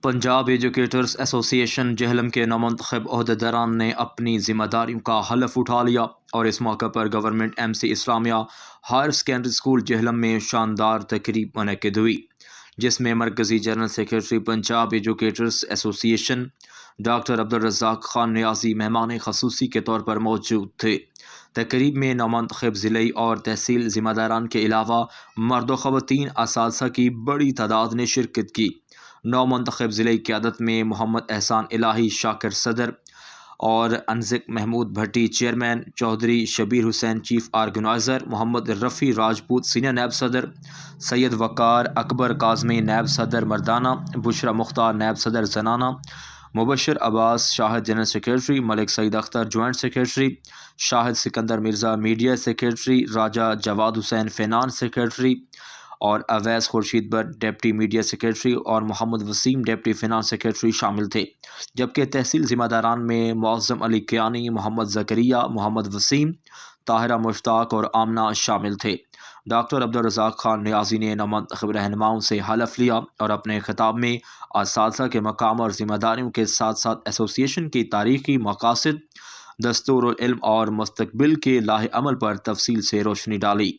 Punjab educators ایسوسی ایشن جہلم کے نامنتخب عہدیداران نے اپنی ذمہ داریوں کا حلف اٹھا لیا اور اس موقع پر گورنمنٹ ایم سی اسلامیہ ہائر سیکنڈری اسکول جہلم میں شاندار تقریب منعقد ہوئی، جس میں مرکزی جنرل سیکرٹری پنجاب ایجوکیٹرز ایسوسی ایشن ڈاکٹر عبدالرزاق خان نیازی مہمان خصوصی کے طور پر موجود تھے۔ تقریب میں نامنتخب ضلعی اور تحصیل ذمہ داران کے علاوہ مرد و خواتین اساتذہ کی بڑی تعداد نے شرکت کی۔ نو منتخب ضلعی قیادت میں محمد احسان الہی شاکر صدر اور انزک محمود بھٹی چیئرمین، چودھری شبیر حسین چیف آرگنائزر، محمد رفیع راجپوت سینئر نیب صدر، سید وقار اکبر کاظمی نیب صدر مردانہ، بشرا مختار نیب صدر زنانہ، Mubashir Abbas Shahid general secretary, Malik Saeed Akhtar joint secretary, Shahid Sikandar Mirza media secretary, Raja Jawad Hussain finance secretary اور Owais Khurshid Butt deputy media secretary اور Muhammad Waseem deputy finance secretary شامل تھے، جبکہ تحصیل ذمہ داران میں معظم علی کیانی، محمد زکریا، محمد وسیم، طاہرہ مشتاق اور آمنہ شامل تھے۔ ڈاکٹر عبدالرزاق خان نیازی نے نامنتخب رہنماؤں سے حلف لیا اور اپنے خطاب میں اساتذہ کے مقام اور ذمہ داریوں کے ساتھ ساتھ ایسوسی ایشن کی تاریخی مقاصد، دستور العلم اور مستقبل کے لاہ عمل پر تفصیل سے روشنی ڈالی۔